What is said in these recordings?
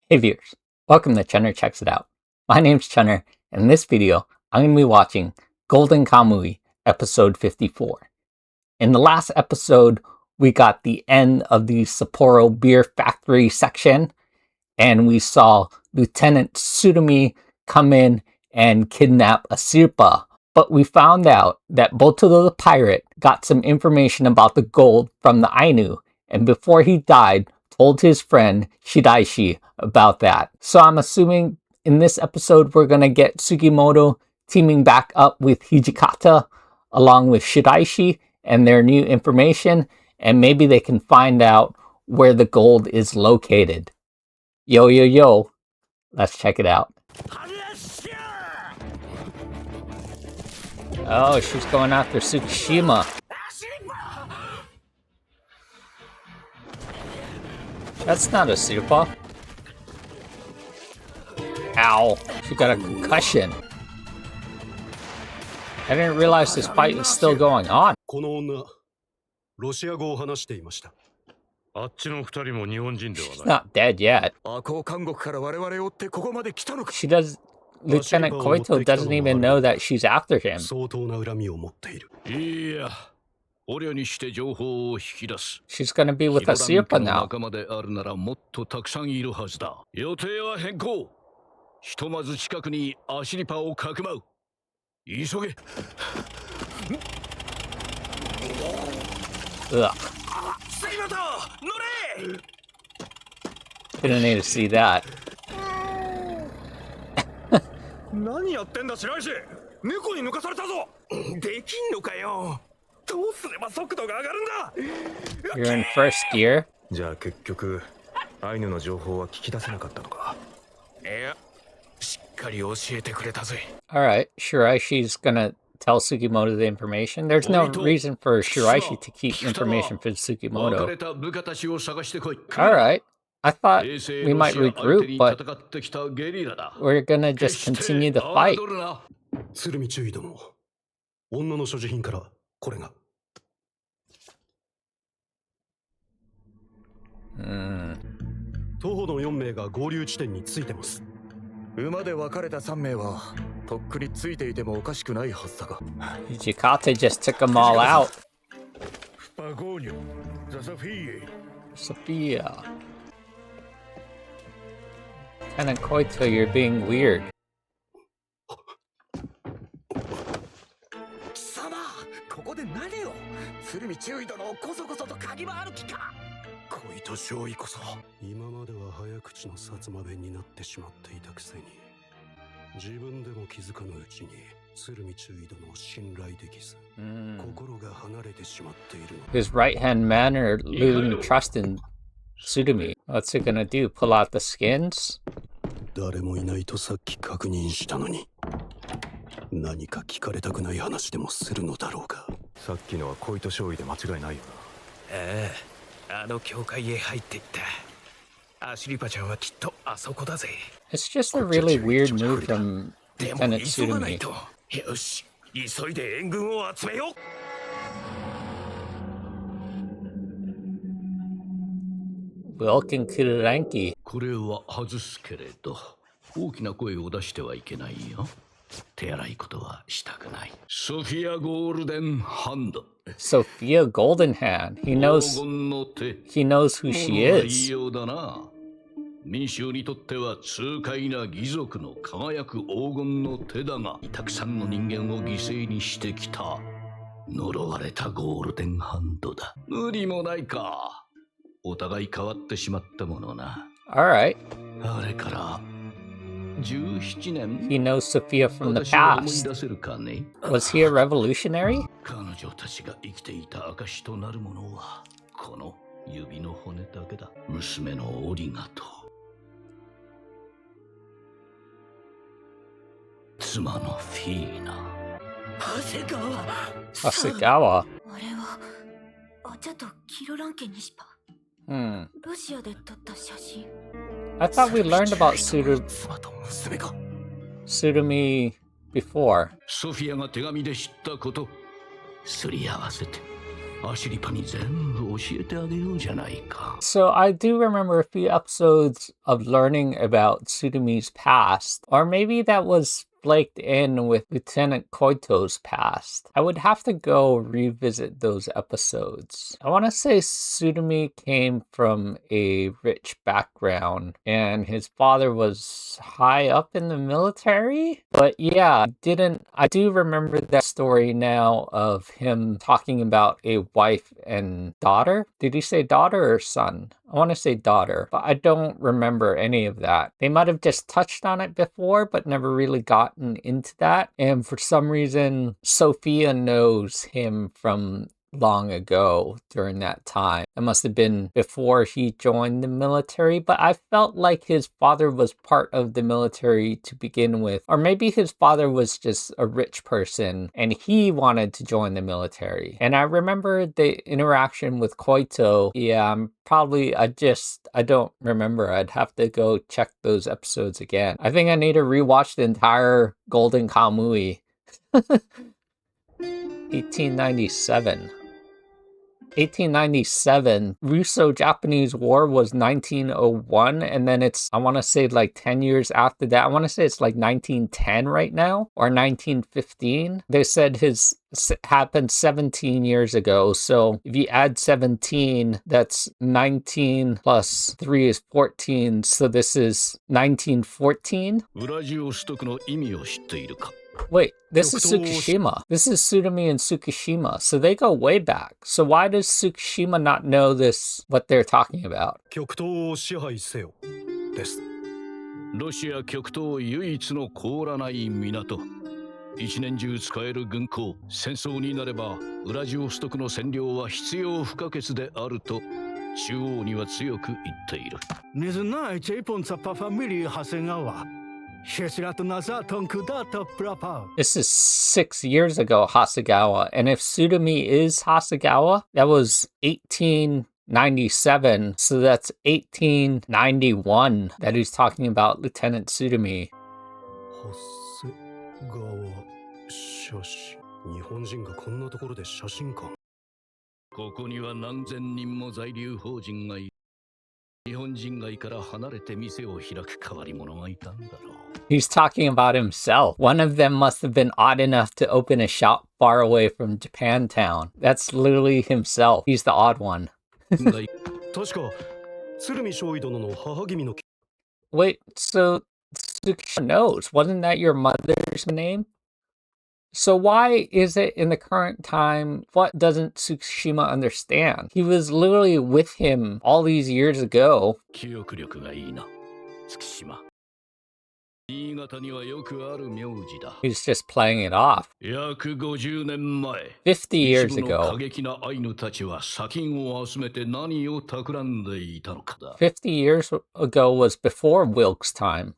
Hey viewers, welcome to Chunner Checks It Out. My name's Chunner, and in this video, I'm going to be watching Golden Kamuy, episode 54. In the last episode, we got the end of the Sapporo beer factory section, and we saw Lieutenant Tsurumi come in and kidnap a Sirpa. But we found out that Botodo the pirate got some information about the gold from the Ainu, and before he died, told his friend Shiraishi about that. So I'm assuming in this episode we're gonna get Sugimoto teaming back up with Hijikata along with Shiraishi and their new information, and maybe they can find out where the gold is located. Yo, yo, yo. Let's check it out. Oh, she's going after Tsukishima. That's not a Sirpa. Ow. She got a concussion. I didn't realize this fight is still going on. She's not dead yet. She does. Lieutenant Koito doesn't even know that she's after him. She's gonna be with a Sirpa now. Ugh. Didn't need to see that. You're in first gear? Alright, Shiraishi's gonna tell Sugimoto the information. There's no reason for Shiraishi to keep information for Sugimoto. Alright, I thought we might regroup, but we're gonna just continue the fight. Hijikata just took them all out. Sophia. Lieutenant Koito, you're being weird. His right-hand man are losing trust in Tsurumi. What's it gonna do? Pull out the skins? It's just a really weird move from Lieutenant Tsurumi. Welcome to the Ranky. Sophia Golden Hand. He knows who she is. Alright. He knows Sophia from the past. Was he a revolutionary? Hasegawa. I thought we learned about Tsurumi before. So I do remember a few episodes of learning about Tsurumi's past, or maybe that was flaked in with Lieutenant Koito's past. I would have to go revisit those episodes. I want to say Tsurumi came from a rich background and his father was high up in the military. But yeah, I do remember that story now of him talking about a wife and daughter. Did he say daughter or son? I want to say daughter, but I don't remember any of that. They might have just touched on it before, but never really gotten into that. And for some reason, Sophia knows him from long ago during that time. It must have been before he joined the military, but I felt like his father was part of the military to begin with. Or maybe his father was just a rich person and he wanted to join the military. And I remember the interaction with Koito. Yeah, I don't remember. I'd have to go check those episodes again. I think I need to rewatch the entire Golden Kamuy. 1897. 1897, Russo-Japanese War was 1901, and then I want to say like 10 years after that. I want to say it's like 1910 right now, or 1915. They said his happened 17 years ago, so if you add 17, that's 19 plus 3 is 14, so this is 1914? Wait, this is Tsukishima. This is Tsurumi and Tsukishima, so they go way back. So why does Tsukishima not know this, what they're talking about? 極東を支配せよです。ロシア極東唯一の凍らない港。一年中使える軍港。戦争になればウラジオストクの占領は必要不可欠であると中央には強く言っている。Не знаю, чей понца по фамилии Хасеgawa. This is 6 years ago, Hasegawa. And if Tsurumi is Hasegawa, that was 1897. So that's 1891 that he's talking about Lieutenant Tsurumi. Hasegawa 写真。日本人がこんなところで写真館。ここには何千人も在留邦人がいる。He's talking about himself. One of them must have been odd enough to open a shop far away from Japantown. That's literally himself. He's the odd one. Wait, so Tsukishima knows. Wasn't that your mother's name? So why is it in the current time, what doesn't Tsukushima understand? He was literally with him all these years ago. He's just playing it off. 50 years ago. 50 years ago was before Wilk's time.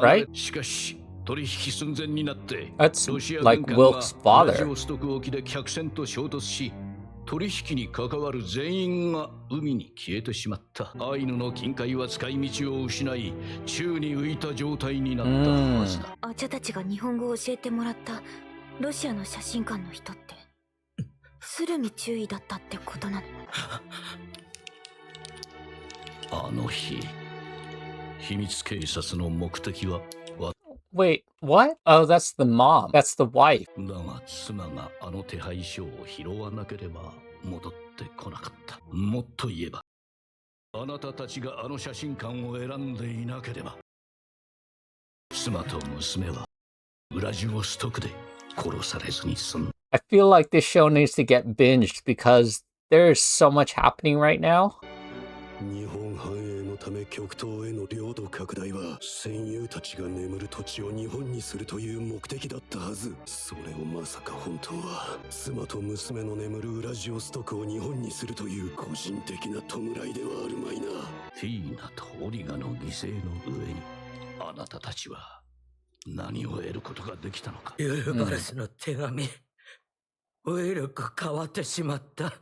Right? That's like Wilk's father. 取引に関わる全員が海に消えてしまった。アイヌの近海は使い道を失い、宙に浮いた状態になったはずだ。あちゃたちが日本語を教えてもらったロシアの写真館の人って、鶴見中尉だったってことなの？あの日、秘密警察の目的は。Wait, what? Oh, that's the mom. That's the wife. だが妻があの手配書を拾わなければ戻ってこなかった。もっと言えば、あなたたちがあの写真館を選んでいなければ、妻と娘はウラジオストクで殺されずに済んだ。I feel like this show needs to get binged because there's so much happening right now. 日本繁栄のため極東への領土拡大は戦友たちが眠る土地を日本にするという目的だったはず。それをまさか本当は妻と娘の眠るウラジオストクを日本にするという個人的な弔いではあるまいな。ティーナとオリガの犠牲の上にあなたたちは何を得ることができたのか。ユーバレスの手紙、ウイルク変わってしまった。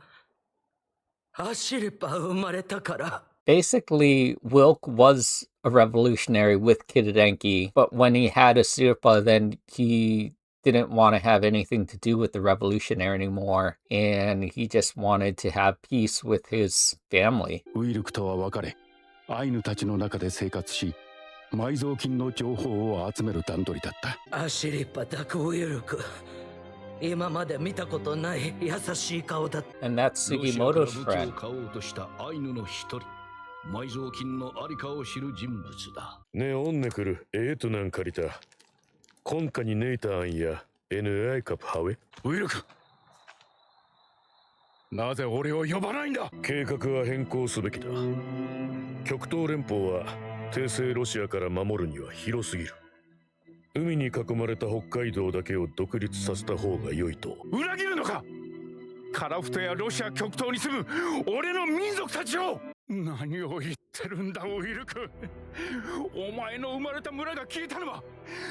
Basically, Wilk was a revolutionary with Kiridenki, but when he had a Sirpa, then he didn't want to have anything to do with the revolution anymore, and he just wanted to have peace with his family. ウイルクとは別れ、アイヌたちの中で生活し、埋蔵金の情報を集める段取りだった。アシリパタクウイルク。今まで見たことない優しい顔だ。And that's Sugimoto's friend. 買おうとしたアイヌの一人。埋蔵金のありかを知る人物だ。ねえ、オンネクル、となんかりた。今夏にネイターンや NI カップハウェ。ウイルク。なぜ俺を呼ばないんだ。計画は変更すべきだ。極東連邦は帝政ロシアから守るには広すぎる。海に囲まれた北海道だけを独立させた方が良いと。裏切るのか。カラフトやロシア極東に住む俺の民族たちを。何を言ってるんだウイルク。お前の生まれた村が消えたのは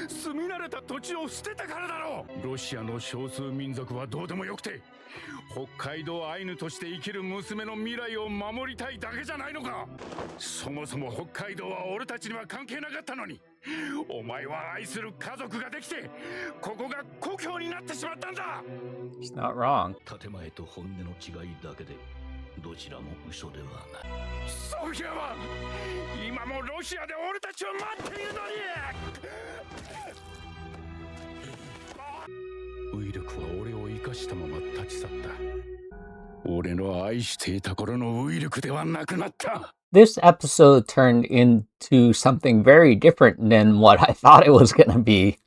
住み慣れた土地を捨てたからだろう。ロシアの少数民族はどうでもよくて、北海道アイヌとして生きる娘の未来を守りたいだけじゃないのか。そもそも北海道は俺たちには関係なかったのに、お前は愛する家族ができてここが故郷になってしまったんだ。 He's not wrong. 建前と本音の違いだけでどちらも嘘ではない。ソフィアは今もロシアで俺たちを待っているのに。ウイルクは俺を生かしたまま立ち去った。俺の愛していた頃のウイルクではなくなった。 This episode turned into something very different than what I thought it was going to be.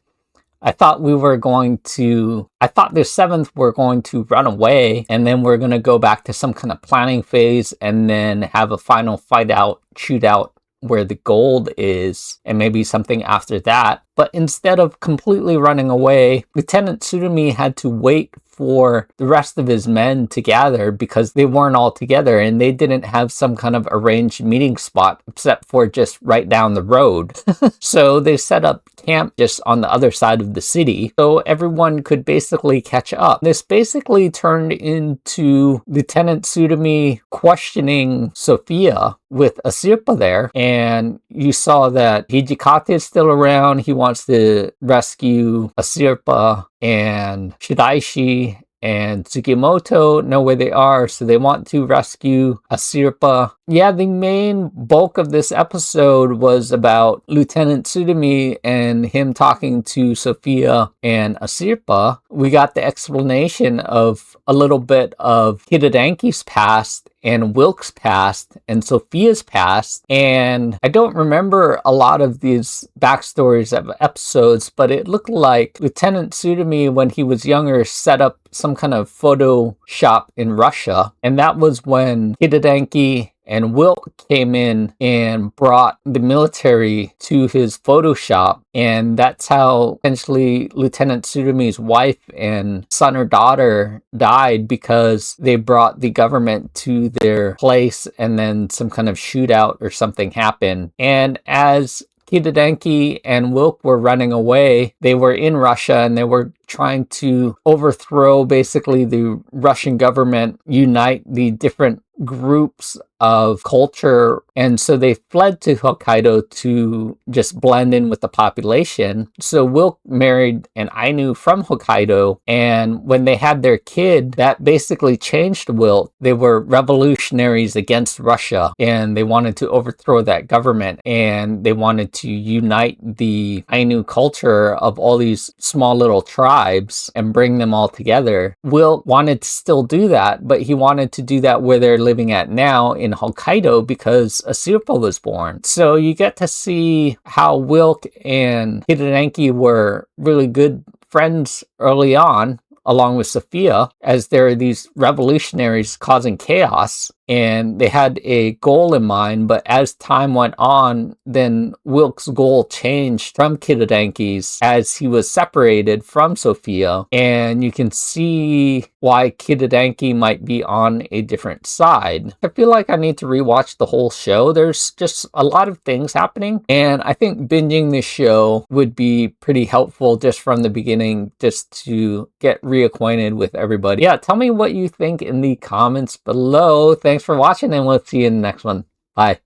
I thought the seventh were going to run away, and then we're going to go back to some kind of planning phase and then have a final shootout where the gold is, and maybe something after that. But instead of completely running away, Lieutenant Tsurumi had to wait for the rest of his men to gather because they weren't all together and they didn't have some kind of arranged meeting spot except for just right down the road. So they set up camp just on the other side of the city so everyone could basically catch up. This basically turned into Lieutenant Tsurumi questioning Sophia with Asirpa there, and you saw that Hijikata is still around. He wants to rescue Asirpa, and Shidaishi and Tsukimoto know where they are, so they want to rescue Asirpa. Yeah, the main bulk of this episode was about Lieutenant Tsurumi and him talking to Sophia and Asirpa. We got the explanation of a little bit of Hidedanki's past and Wilk's past and Sophia's past, and I don't remember a lot of these backstories of episodes, but it looked like Lieutenant Tsurumi, when he was younger, set up some kind of photo shop in Russia, and that was when Hidedanki and Wilk came in and brought the military to his photo shop, and that's how essentially Lieutenant Tsurumi's wife and son or daughter died, because they brought the government to their place and then some kind of shootout or something happened. And as Hidedanki and Wilk were running away, they were in Russia and they were trying to overthrow basically the Russian government, unite the different groups of culture, and so they fled to Hokkaido to just blend in with the population. So Wilk married an Ainu from Hokkaido, and when they had their kid, that basically changed Wilk. They were revolutionaries against Russia, and they wanted to overthrow that government, and they wanted to unite the Ainu culture of all these small little tribes and bring them all together. Wilk wanted to still do that, but he wanted to do that where they're living at now in Hokkaido, because Asirpa was born. So you get to see how Wilk and Hidedanki were really good friends early on, along with Sophia, as there are these revolutionaries causing chaos, and they had a goal in mind, but as time went on, then Wilk's goal changed from Hidedanki's as he was separated from Sophia, and you can see why Hidedanki might be on a different side. I feel like I need to rewatch the whole show. There's just a lot of things happening, and I think binging this show would be pretty helpful just from the beginning, just to get reacquainted with everybody. Yeah, tell me what you think in the comments below. Thanks for watching, and we'll see you in the next one. Bye.